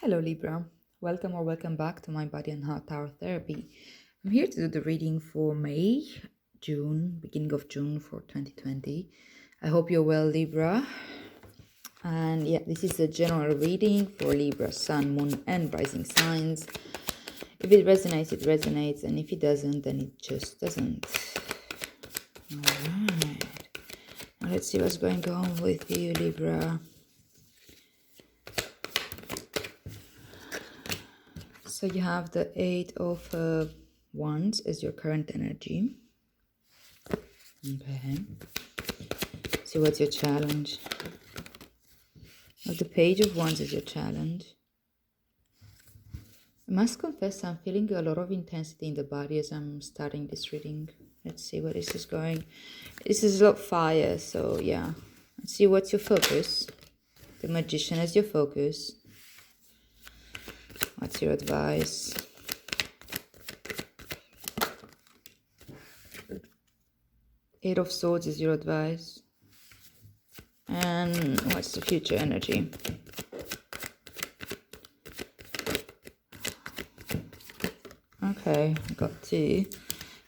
Hello Libra, welcome or welcome back to my Body and Heart Tower Therapy. I'm here to do the reading for May, June, beginning of June for 2020. I hope you're well, Libra. And yeah, this is a general reading for Libra, Sun, Moon, and Rising signs. If it resonates, it resonates, and if it doesn't, then it just doesn't. Alright, now let's see what's going on with you, Libra. So you have the Eight of Wands as your current energy. Okay. So what's your challenge? Well, the Page of Wands is your challenge. I must confess I'm feeling a lot of intensity in the body as I'm starting this reading. Let's see where this is going. This is a lot of fire, so yeah. Let's see what's your focus. The Magician is your focus. What's your advice? Eight of Swords is your advice. And what's the future energy? Okay, got two.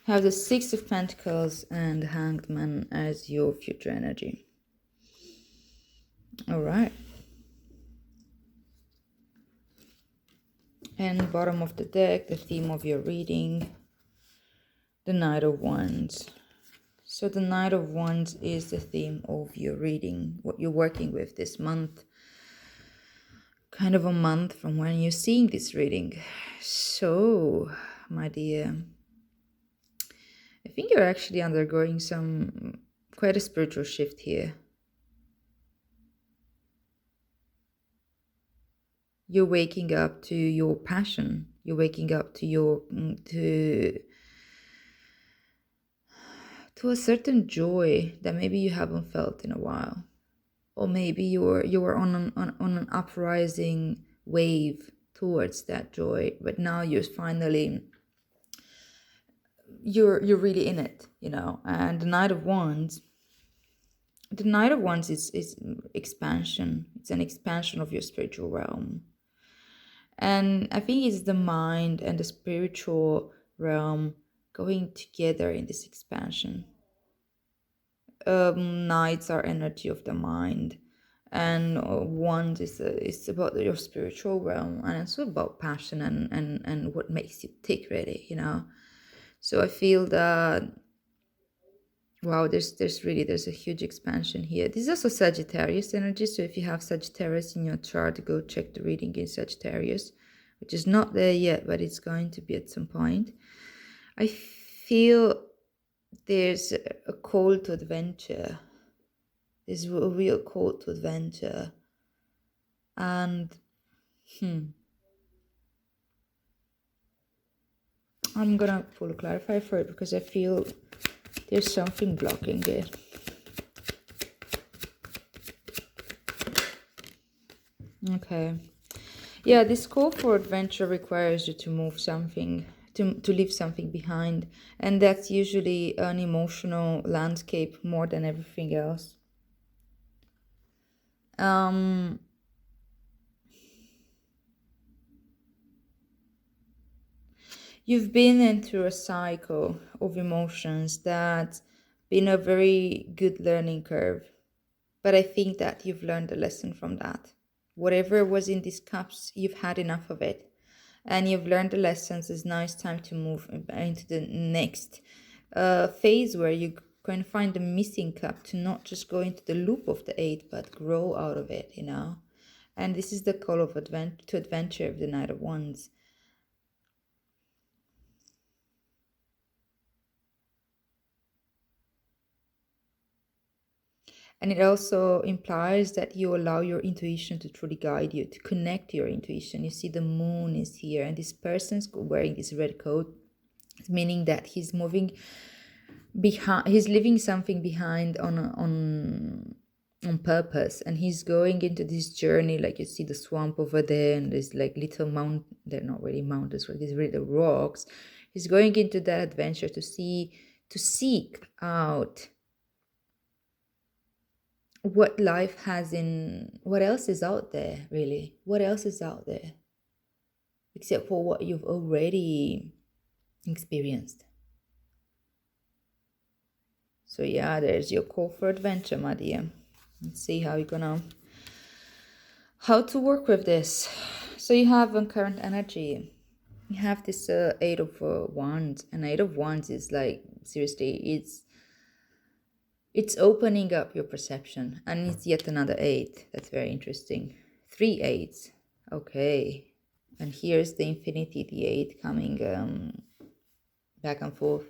Have the Six of Pentacles and Hanged Man as your future energy. All right. And bottom of the deck, the theme of your reading, the Knight of Wands. So the Knight of Wands is the theme of your reading, what you're working with this month. Kind of a month from when you're seeing this reading. So, my dear, I think you're actually undergoing quite a spiritual shift here. You're waking up to your passion. You're waking up to a certain joy that maybe you haven't felt in a while, or maybe you were on an uprising wave towards that joy, but now you're really in it, And the Knight of Wands is expansion. It's an expansion of your spiritual realm. And I think it's the mind and the spiritual realm going together in this expansion. Knights are energy of the mind, and Wands is about your spiritual realm, and it's about passion and what makes you tick, really, So I feel that, wow, there's a huge expansion here. This is also Sagittarius energy, so if you have Sagittarius in your chart, go check the reading in Sagittarius, which is not there yet, but it's going to be at some point. I feel there's a call to adventure. There's a real call to adventure. And I'm gonna pull a clarifier for it because I feel there's something blocking it. Okay. Yeah, this call for adventure requires you to move something, to leave something behind. And that's usually an emotional landscape more than everything else. You've been into a cycle of emotions that's been a very good learning curve. But I think that you've learned a lesson from that. Whatever was in these cups, you've had enough of it. And you've learned the lessons. It's now it's time to move into the next phase where you're going to find the missing cup, to not just go into the loop of the eight, but grow out of it, And this is the call of adventure of the Knight of Wands. And it also implies that you allow your intuition to truly guide you, to connect to your intuition. You see the moon is here, and this person's wearing this red coat, meaning that he's moving behind, he's leaving something behind on purpose, and he's going into this journey. Like, you see the swamp over there, and there's like little they're not really mountains, but these really rocks. He's going into that adventure to seek out what life has what else is out there, really. What else is out there? except for what you've already experienced. So yeah, there's your call for adventure, my dear. Let's see how to work with this. So you have on current energy. You have this Eight of Wands, and Eight of Wands is like, seriously, it's opening up your perception, and it's yet another eight. That's very interesting. 3 eights. Okay. And here's the infinity, the eight coming back and forth.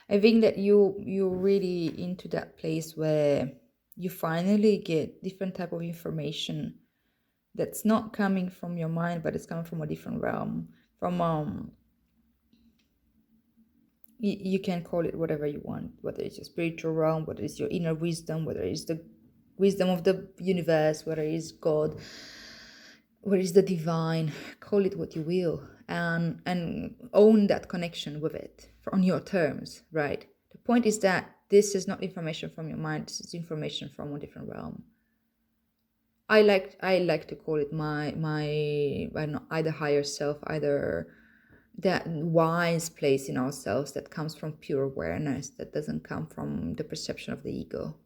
I think that you're really into that place where you finally get different type of information that's not coming from your mind, but it's coming from a different realm. From you can call it whatever you want, whether it's your spiritual realm, whether it's your inner wisdom, whether it's the wisdom of the universe, whether it's God, whether it's the divine. Call it what you will, and own that connection with it on your terms, right? The point is that this is not information from your mind. This is information from a different realm. I like to call it my I don't know, either higher self, either that wise place in ourselves that comes from pure awareness, that doesn't come from the perception of the ego.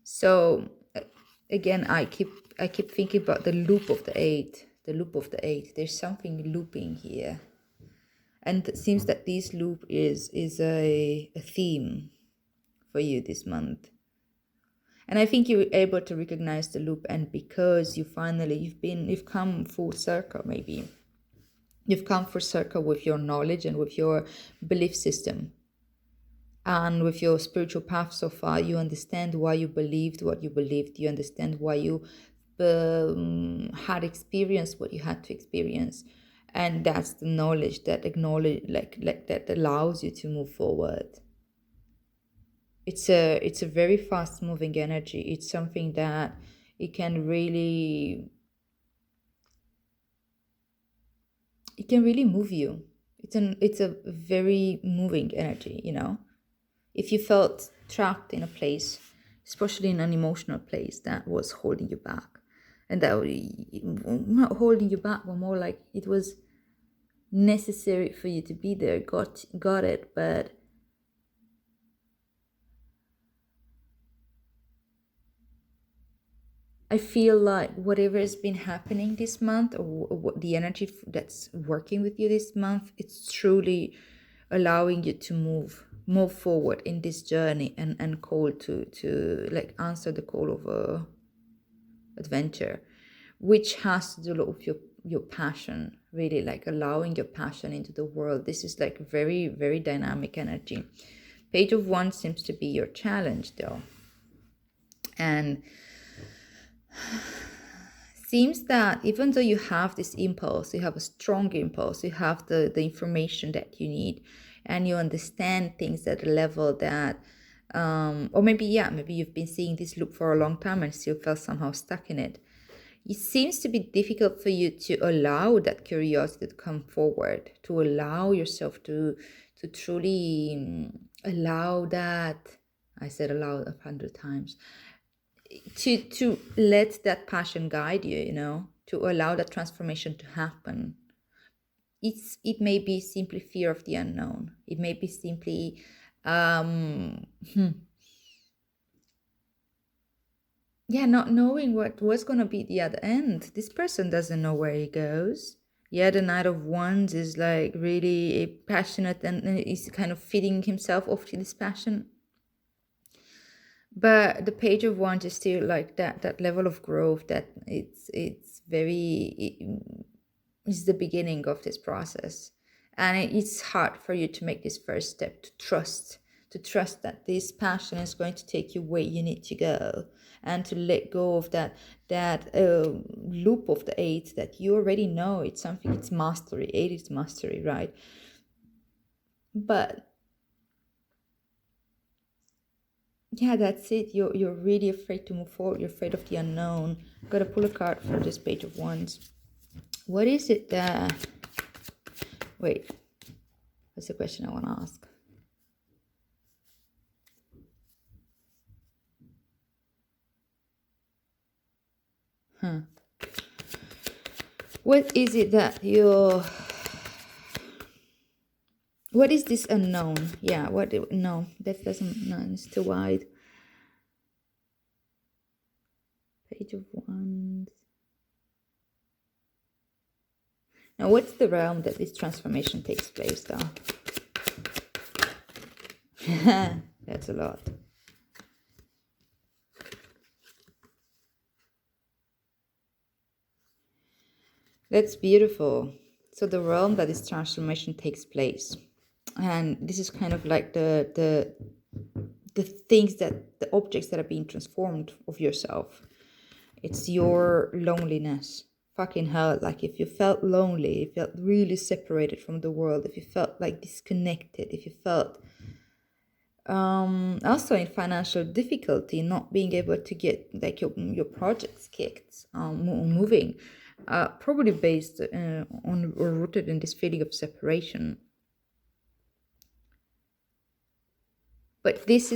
So again, I keep thinking about the loop of the eight. There's something looping here, and it seems that this loop is a theme for you this month. And I think you're able to recognize the loop, and because you've come full circle, maybe you've come full circle with your knowledge and with your belief system and with your spiritual path so far. You understand why you believed what you believed. You understand why you had experienced what you had to experience, and that's the knowledge that that allows you to move forward. It's a very fast moving energy. It's something that it can really move you. It's a very moving energy, you know. If you felt trapped in a place, especially in an emotional place that was holding you back, and that not holding you back, but more like it was necessary for you to be there, got it, but I feel like whatever has been happening this month, or what the energy that's working with you this month, it's truly allowing you to move forward in this journey, and call to like answer the call of adventure, which has to do a lot with your passion, really, like allowing your passion into the world. This is like very, very dynamic energy. Page of Wands seems to be your challenge though, and seems that even though you have this impulse, you have a strong impulse, you have the information that you need, and you understand things at a level that or maybe you've been seeing this loop for a long time and still felt somehow stuck in it. It seems to be difficult for you to allow that curiosity to come forward, to allow yourself to truly allow that. I said allow 100 times. To let that passion guide you, you know, to allow that transformation to happen. It may be simply fear of the unknown. It may be simply not knowing what's going to be the other end. This person doesn't know where he goes. Yeah, the Knight of Wands is like really passionate, and is kind of feeding himself off to this passion. But the Page of Wands is still like that level of growth, that it's the beginning of this process. And it's hard for you to make this first step, to trust that this passion is going to take you where you need to go, and to let go of that loop of the eight that you already know. It's mastery. Eight is mastery, right? But yeah, that's it. You're really afraid to move forward. You're afraid of the unknown. Gotta pull a card for this Page of Wands. What is it that... Wait. That's the question I want to ask. What is it that what is this unknown? Yeah, no, that doesn't, no, it's too wide. Page of Wands. Now, what's the realm that this transformation takes place, though? That's a lot. That's beautiful. So the realm that this transformation takes place, and this is kind of like the things that, the objects that are being transformed of yourself. It's your loneliness. Fucking hell, like if you felt lonely, if you felt really separated from the world, if you felt like disconnected, if you felt also in financial difficulty, not being able to get like your projects kicked, moving, probably based on or rooted in this feeling of separation. But this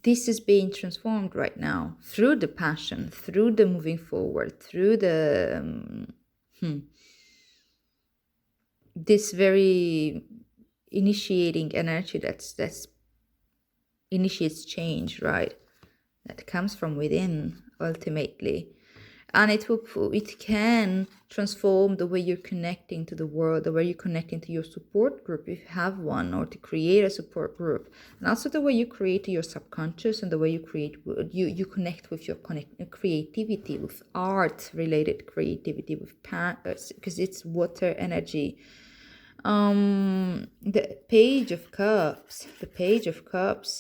is being transformed right now through the passion, through the moving forward, through the this very initiating energy that's initiates change, right? That comes from within ultimately. And it can transform the way you're connecting to the world, the way you're connecting to your support group if you have one, or to create a support group, and also the way you create your subconscious, and the way you connect with your creativity, with art related creativity, with because it's water energy. The page of cups,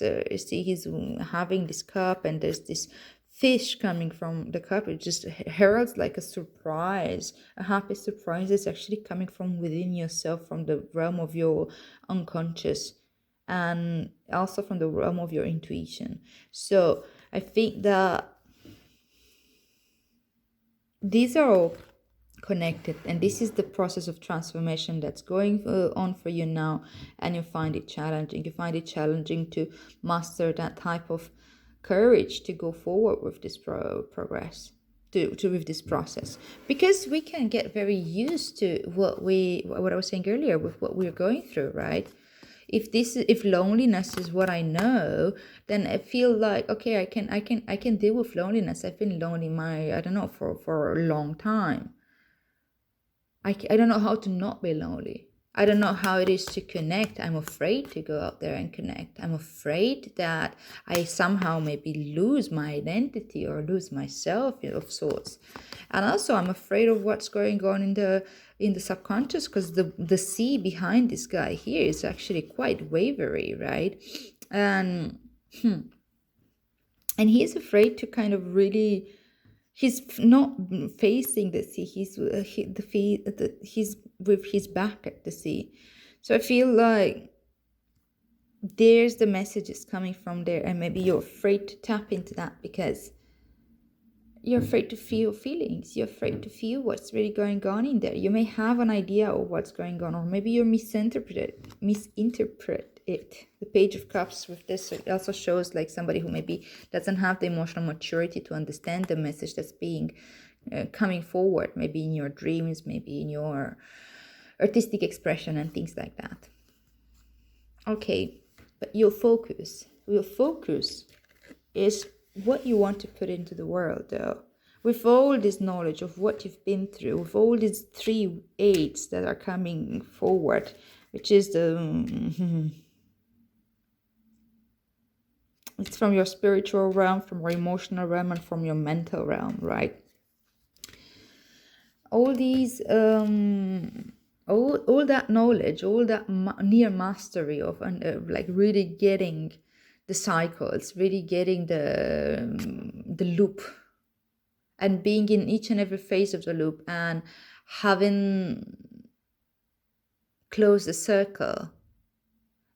you see he's having this cup, and there's this fish coming from the cup. It just heralds like a surprise, a happy surprise that's actually coming from within yourself, from the realm of your unconscious, and also from the realm of your intuition. So I think that these are all connected, and this is the process of transformation that's going on for you now, and you find it challenging to master that type of courage to go forward with this progress, to with this process, because we can get very used to what I was saying earlier with what we're going through, right? If loneliness is what I know, then I feel like, okay, I can deal with loneliness. I've been lonely I don't know, for a long time. I don't know how to not be lonely. I don't know how it is to connect. I'm afraid to go out there and connect. I'm afraid that I somehow maybe lose my identity or lose myself of sorts. And also I'm afraid of what's going on in the subconscious, because the sea behind this guy here is actually quite wavery, right? And he's afraid to kind of really, he's not facing the sea. He's he's with his back at the sea. So I feel like there's the messages coming from there, and maybe you're afraid to tap into that because you're afraid to feel feelings. You're afraid to feel what's really going on in there. You may have an idea of what's going on, or maybe you misinterpret it. The Page of Cups with this, it also shows like somebody who maybe doesn't have the emotional maturity to understand the message that's being coming forward, maybe in your dreams, maybe in your artistic expression and things like that. Okay, but your focus is what you want to put into the world, though. With all this knowledge of what you've been through, with all these 3 8s that are coming forward, which is it's from your spiritual realm, from your emotional realm, and from your mental realm, right? All these all that knowledge, all that near mastery of like really getting the cycles, really getting the loop, and being in each and every phase of the loop, and having closed the circle.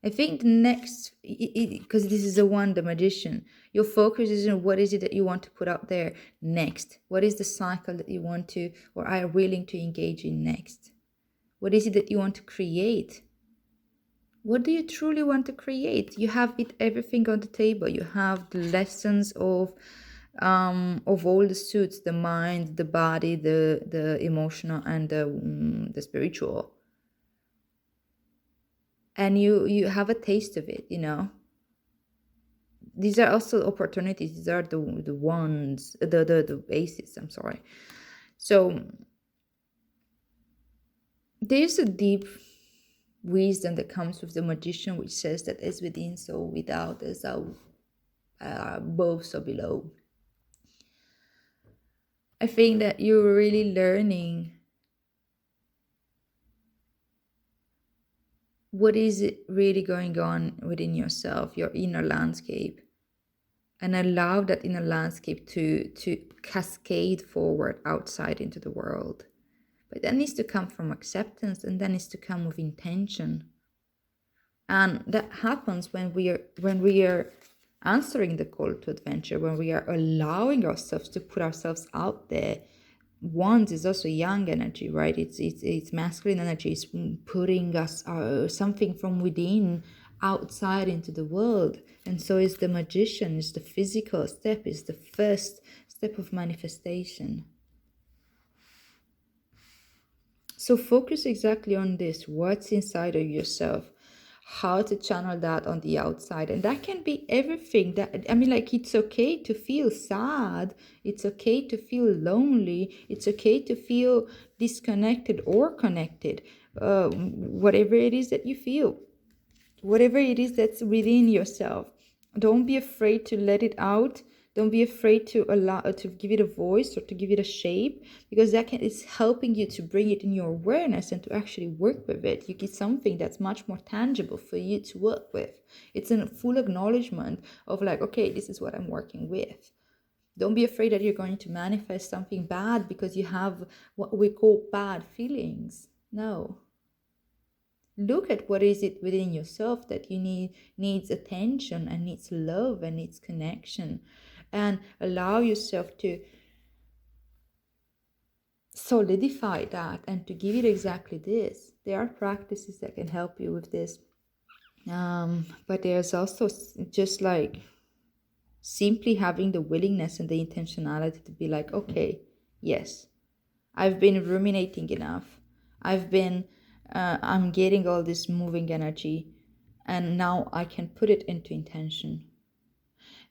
I think the next, because this is the magician, your focus is on what is it that you want to put out there next. What is the cycle that you want to, or are willing to engage in next? What is it that you want to create? What do you truly want to create? You have everything on the table. You have the lessons of of all the suits, the mind, the body, the emotional, and the spiritual. And you have a taste of it, you know. These are also opportunities. These are the ones, the basis, I'm sorry. So there's a deep wisdom that comes with the magician, which says that as within, so without, as above, so below. I think that you're really learning what is it really going on within yourself, your inner landscape, and allow that inner landscape to cascade forward outside into the world. But that needs to come from acceptance, and that needs to come with intention. And that happens when we are answering the call to adventure, when we are allowing ourselves to put ourselves out there. Wands is also yang energy, right? It's masculine energy. It's putting us something from within outside into the world. And so is the magician. Is the physical step. Is the first step of manifestation. So focus exactly on this. What's inside of yourself? How to channel that on the outside. And that can be everything. That, I mean, like, it's okay to feel sad. It's okay to feel lonely. It's okay to feel disconnected or connected. Whatever it is that you feel, whatever it is that's within yourself, don't be afraid to let it out. Don't be afraid to allow to give it a voice or to give it a shape, because is helping you to bring it in your awareness and to actually work with it. You get something that's much more tangible for you to work with. It's a full acknowledgement of, like, okay, this is what I'm working with. Don't be afraid that you're going to manifest something bad because you have what we call bad feelings. No. Look at what is it within yourself that you needs attention and needs love and needs connection, and allow yourself to solidify that and to give it exactly this. There are practices that can help you with this, but there's also just like simply having the willingness and the intentionality to be like, okay, yes, I've been ruminating enough. I'm getting all this moving energy, and now I can put it into intention.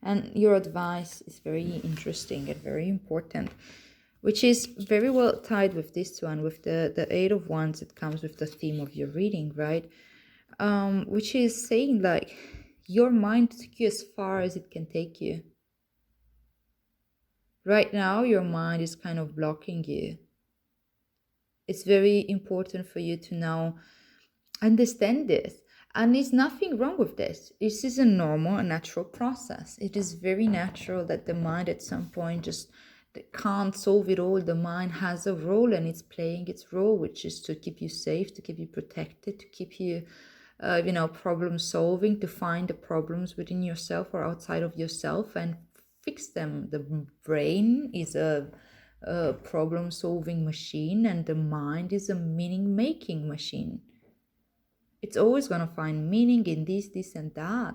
And your advice is very interesting and very important, which is very well tied with this one, with the Eight of Wands that comes with the theme of your reading, right? Which is saying, like, your mind took you as far as it can take you. Right now, your mind is kind of blocking you. It's very important for you to now understand this. And there's nothing wrong with this. This is a normal and natural process. It is very natural that the mind at some point just can't solve it all. The mind has a role and it's playing its role, which is to keep you safe, to keep you protected, to keep you, problem solving, to find the problems within yourself or outside of yourself and fix them. The brain is a problem solving machine, and the mind is a meaning making machine. It's always going to find meaning in this, and that,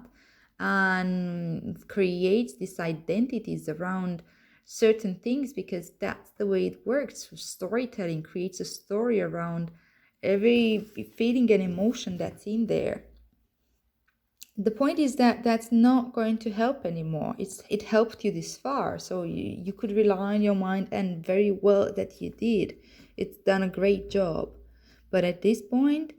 and creates these identities around certain things, because that's the way it works. Storytelling creates a story around every feeling and emotion that's in there. The point is that that's not going to help anymore. It helped you this far, so you could rely on your mind, and very well that you did. It's done a great job. But at this point,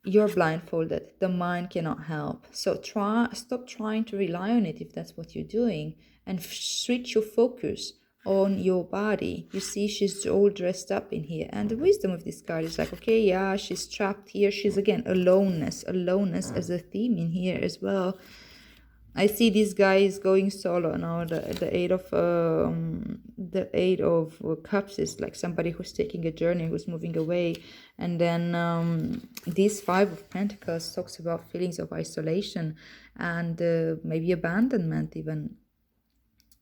you're blindfolded. The mind cannot help. So stop trying to rely on it if that's what you're doing, and switch your focus on your body. You see, she's all dressed up in here, and the wisdom of this card is like, okay, yeah, she's trapped here. She's, again, aloneness as a theme in here as well. I see this guy is going solo now. The eight of cups is like somebody who's taking a journey, who's moving away. And then this Five of Pentacles talks about feelings of isolation and maybe abandonment even,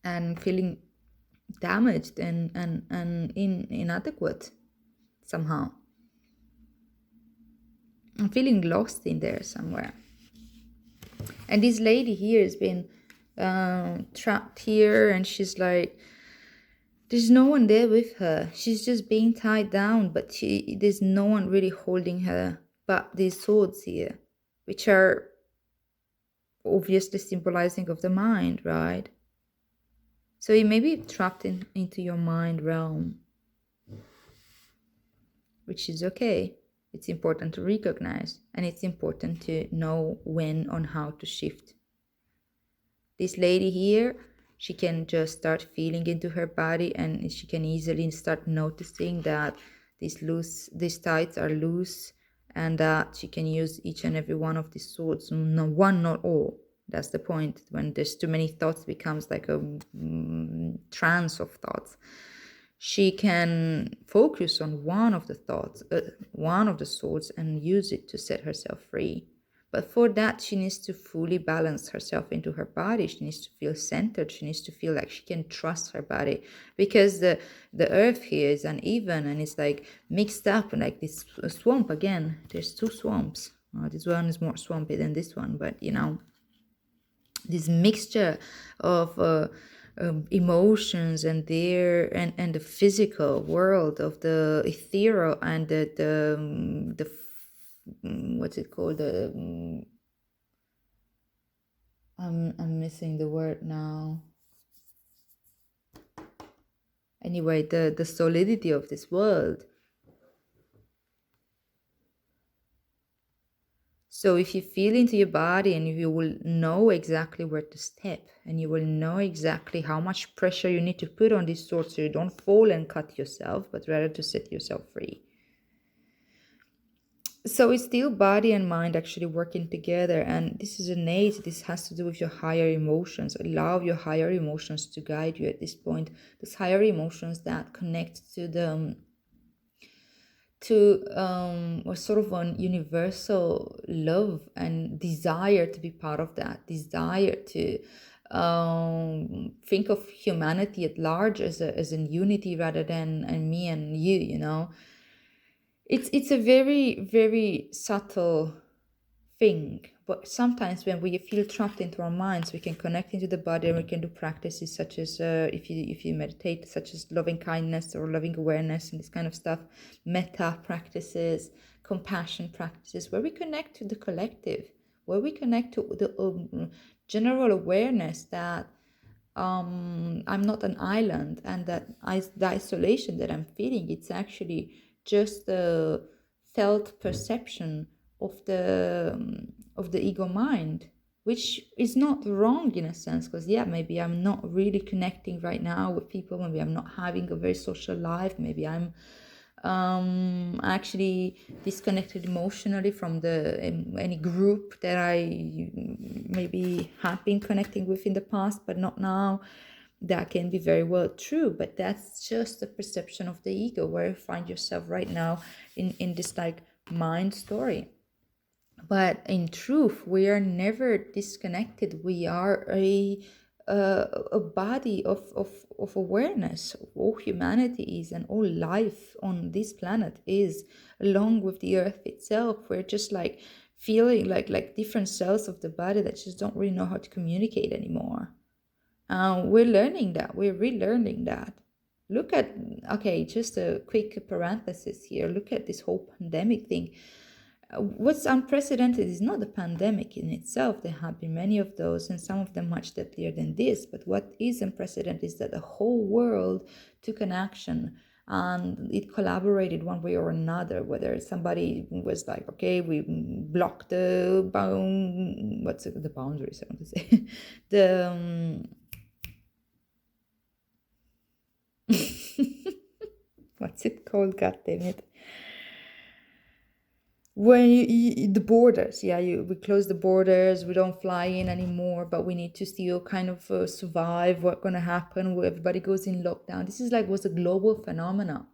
and feeling damaged and inadequate somehow. I'm feeling lost in there somewhere. And this lady here has been trapped here, and she's like, there's no one there with her. She's just being tied down, but there's no one really holding her. But these swords here, which are obviously symbolizing of the mind, right? So you may be trapped into your mind realm, which is okay. It's important to recognize, and it's important to know when on how to shift. This lady here, she can just start feeling into her body, and she can easily start noticing that these tights are loose, and that she can use each and every one of these swords. No one, not all. That's the point. When there's too many thoughts, it becomes like a trance of thoughts. She can focus on one of the thoughts, one of the swords, and use it to set herself free. But for that, she needs to fully balance herself into her body. She needs to feel centered. She needs to feel like she can trust her body, because the earth here is uneven, and it's like mixed up, like this swamp again. There's two swamps. This one is more swampy than this one, but this mixture of emotions and the physical world of the ethereal and the what's it called, I'm missing the word now. Anyway, the solidity of this world. So if you feel into your body, and you will know exactly where to step, and you will know exactly how much pressure you need to put on this sword so you don't fall and cut yourself, but rather to set yourself free. So it's still body and mind actually working together, and this is innate. This has to do with your higher emotions. Allow your higher emotions to guide you at this point. Those higher emotions that connect to the or sort of an universal love and desire to be part of that, desire to think of humanity at large as a unity rather than me and you. It's a very, very subtle thing, but sometimes when we feel trapped into our minds, we can connect into the body, and we can do practices such as if you meditate, such as loving kindness or loving awareness and this kind of stuff, metta practices, compassion practices, where we connect to the collective, where we connect to the general awareness that I'm not an island, and that the isolation that I'm feeling, it's actually just a felt perception of the ego mind, which is not wrong in a sense, because maybe I'm not really connecting right now with people, maybe I'm not having a very social life, maybe I'm actually disconnected emotionally from any group that I maybe have been connecting with in the past, but not now. That can be very well true, but that's just the perception of the ego, where you find yourself right now in this like mind story. But in truth, we are never disconnected. We are a body of awareness. All humanity is, and all life on this planet is, along with the earth itself. We're just like feeling like different cells of the body that just don't really know how to communicate anymore. We're learning that. We're relearning that. Look at, okay, just a quick parenthesis here. Look at this whole pandemic thing. What's unprecedented is not the pandemic in itself. There have been many of those, and some of them much deadlier than this. But what is unprecedented is that the whole world took an action, and it collaborated one way or another. Whether somebody was like, okay, we block the the boundaries, I want to say, the what's it called? God damn it. When the borders, we close the borders, we don't fly in anymore, but we need to still kind of survive. What's going to happen when everybody goes in lockdown? This is was a global phenomena,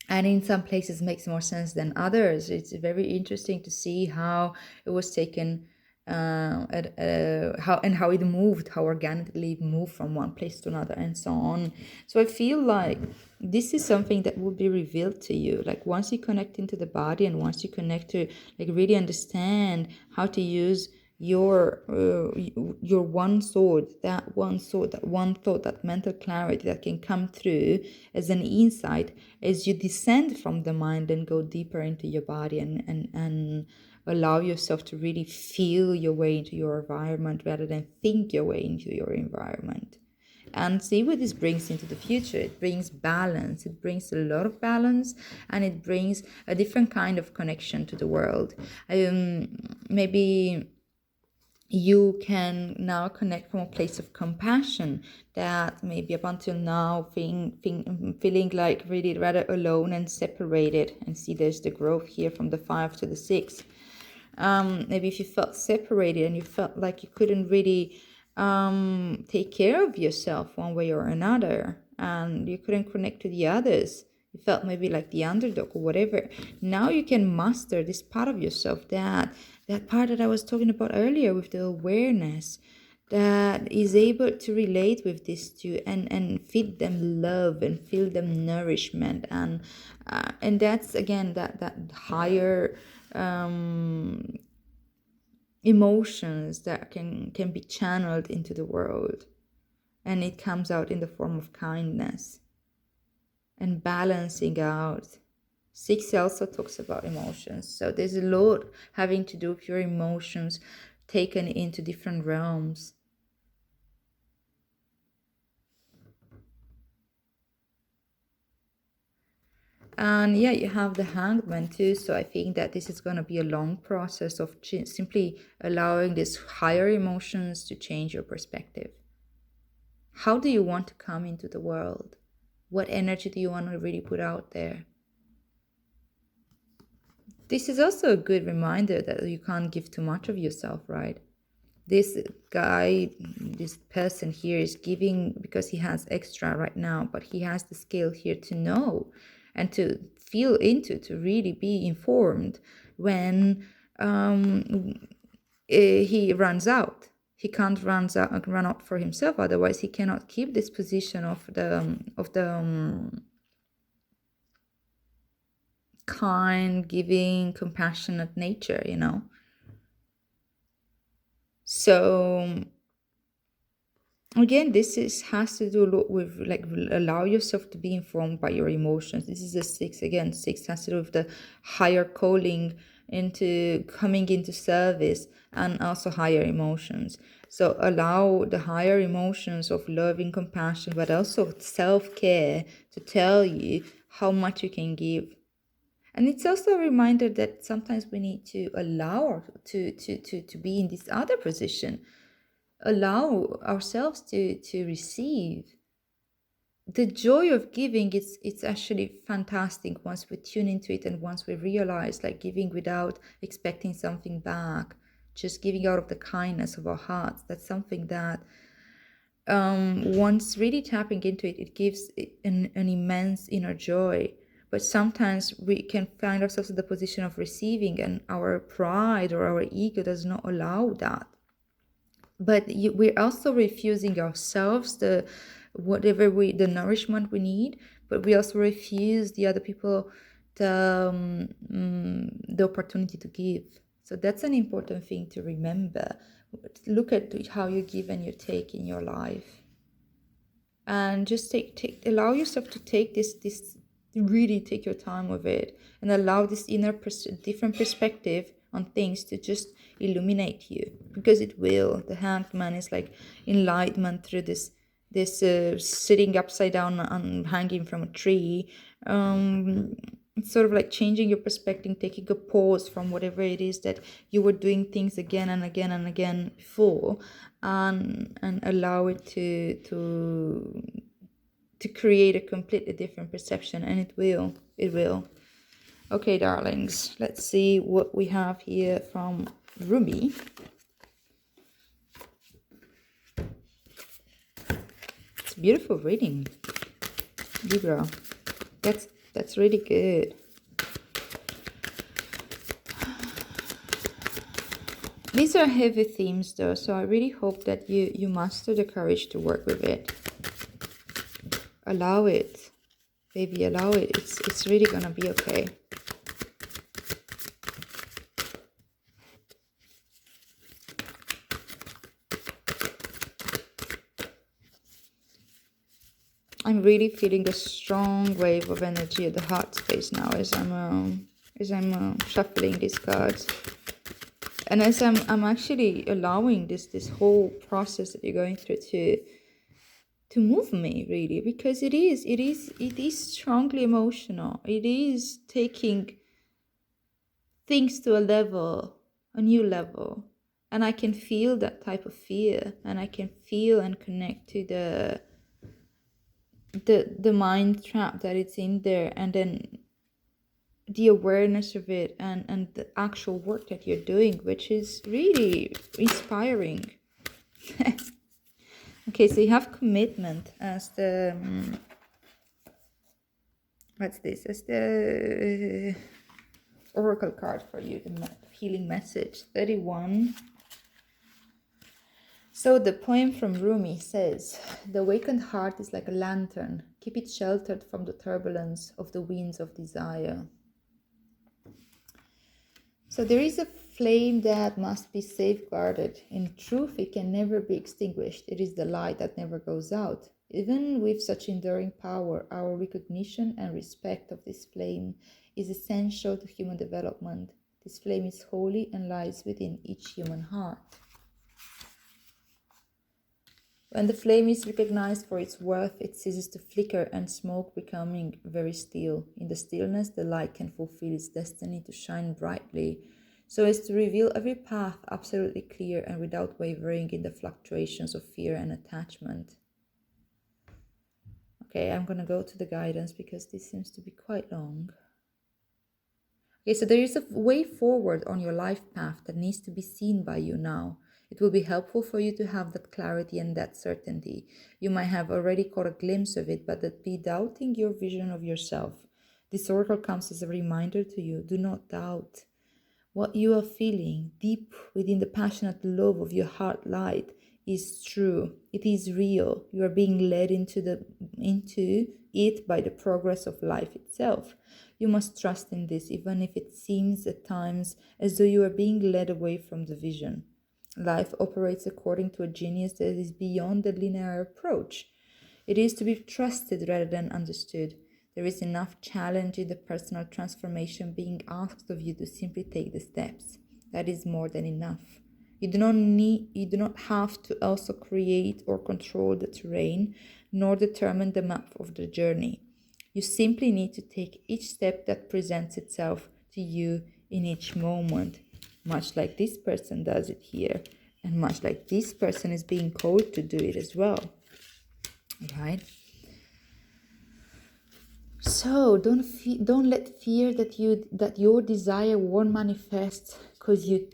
and in some places makes more sense than others. It's very interesting to see how it was taken, how it moved, how organically it moved from one place to another, and so on. So I feel like this is something that will be revealed to you, like once you connect into the body, and once you connect to really understand how to use your one thought, that one thought, that mental clarity that can come through as an insight as you descend from the mind and go deeper into your body, and allow yourself to really feel your way into your environment rather than think your way into your environment. And see what this brings into the future. It brings balance. It brings a lot of balance, and it brings a different kind of connection to the world. Maybe you can now connect from a place of compassion that maybe up until now feeling like really rather alone and separated. And see, there's the growth here from the 5 to the 6. Maybe if you felt separated and you felt like you couldn't really take care of yourself one way or another, and you couldn't connect to the others, you felt maybe like the underdog or whatever. Now you can master this part of yourself, that part that I was talking about earlier, with the awareness that is able to relate with this too, and feed them love and feel them nourishment, and that's again that higher emotions that can be channeled into the world, and it comes out in the form of kindness and balancing out. 6 also talks about emotions, so there's a lot having to do with your emotions taken into different realms. And yeah, you have the Hangman too, so I think that this is going to be a long process of simply allowing these higher emotions to change your perspective. How do you want to come into the world? What energy do you want to really put out there? This is also a good reminder that you can't give too much of yourself, right? This guy, this person here is giving because he has extra right now, but he has the skill here to know and to feel into, to really be informed when he runs out. He can't run out for himself, otherwise he cannot keep this position of the kind, giving, compassionate nature, So again, has to do a lot with like allow yourself to be informed by your emotions. This is a 6 again. 6 has to do with the higher calling into coming into service, and also higher emotions. So allow the higher emotions of loving compassion, but also self-care, to tell you how much you can give. And it's also a reminder that sometimes we need to allow to be in this other position, allow ourselves to receive. The joy of giving, it's actually fantastic once we tune into it, and once we realize, like, giving without expecting something back, just giving out of the kindness of our hearts. That's something that once really tapping into it, it gives an immense inner joy. But sometimes we can find ourselves in the position of receiving, and our pride or our ego does not allow that. But we're also refusing ourselves the nourishment we need, but we also refuse the other people the opportunity to give. So that's an important thing to remember. Look at how you give and you take in your life, and just allow yourself to take this really take your time with it, and allow this different perspective on things to just illuminate you, because it will. The Hanged Man is like enlightenment through this sitting upside down and hanging from a tree. It's sort of like changing your perspective, taking a pause from whatever it is that you were doing things again and again and again before, and allow it to create a completely different perception. And it will. Okay, darlings, let's see what we have here from Ruby. It's beautiful reading, Libra. That's really good. These are heavy themes though, so I really hope that you master the courage to work with it. Allow it, baby, allow it. It's really gonna be okay. I'm really feeling a strong wave of energy at the heart space now as I'm shuffling these cards, and as I'm actually allowing this whole process that you're going through to move me, really, because it is strongly emotional. It is taking things to a new level, and I can feel that type of fear, and I can feel and connect to the mind trap that it's in there, and then the awareness of it, and the actual work that you're doing, which is really inspiring. Okay, so you have commitment as the what's this, as the oracle card for you, the healing message 31. So the poem from Rumi says, the awakened heart is like a lantern. Keep it sheltered from the turbulence of the winds of desire. So there is a flame that must be safeguarded. In truth, it can never be extinguished. It is the light that never goes out. Even with such enduring power, our recognition and respect of this flame is essential to human development. This flame is holy and lies within each human heart. When the flame is recognized for its worth, it ceases to flicker and smoke, becoming very still. In the stillness, the light can fulfill its destiny to shine brightly, so as to reveal every path absolutely clear and without wavering in the fluctuations of fear and attachment. Okay, I'm going to go to the guidance because this seems to be quite long. Okay, so there is a way forward on your life path that needs to be seen by you now. It will be helpful for you to have that clarity and that certainty. You might have already caught a glimpse of it, but that be doubting your vision of yourself. This oracle comes as a reminder to you. Do not doubt. What you are feeling deep within the passionate love of your heart light is true. It is real. You are being led into it by the progress of life itself. You must trust in this, even if it seems at times as though you are being led away from the vision. Life operates according to a genius that is beyond the linear approach. It is to be trusted rather than understood. There is enough challenge in the personal transformation being asked of you to simply take the steps. That is more than enough. You do not have to also create or control the terrain, nor determine the map of the journey. You simply need to take each step that presents itself to you in each moment, much like this person does it here, and much like this person is being called to do it as well. Right? So don't let fear that your desire won't manifest calls you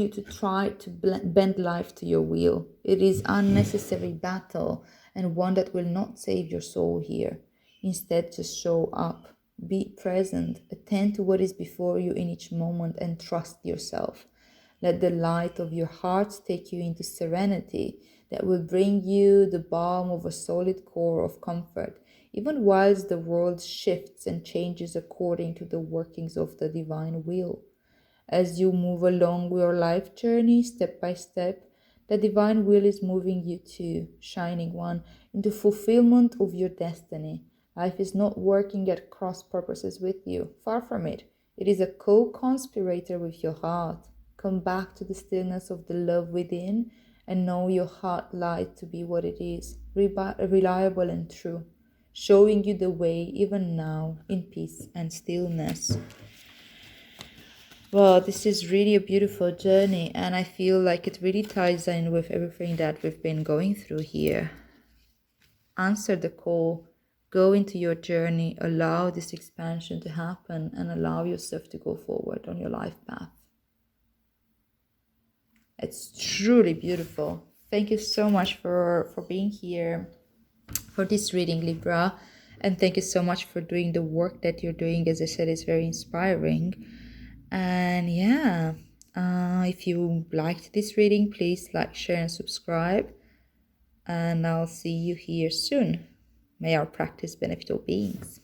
to try to bend life to your will. It is unnecessary battle, and one that will not save your soul here. Instead, just show up, be present, attend to what is before you in each moment, and trust yourself. Let the light of your heart take you into serenity that will bring you the balm of a solid core of comfort, even whilst the world shifts and changes according to the workings of the divine will. As you move along your life journey, step by step, the divine will is moving you to, Shining One, into fulfillment of your destiny. Life is not working at cross purposes with you. Far from it. It is a co-conspirator with your heart. Come back to the stillness of the love within and know your heart light to be what it is, reliable and true, showing you the way even now in peace and stillness. Well, this is really a beautiful journey, and I feel like it really ties in with everything that we've been going through here. Answer the call, go into your journey, allow this expansion to happen, and allow yourself to go forward on your life path. It's truly beautiful. Thank you so much for being here for this reading, Libra, and thank you so much for doing the work that you're doing. As I said, it's very inspiring. And yeah, if you liked this reading, please like, share, and subscribe. And I'll see you here soon. May our practice benefit all beings.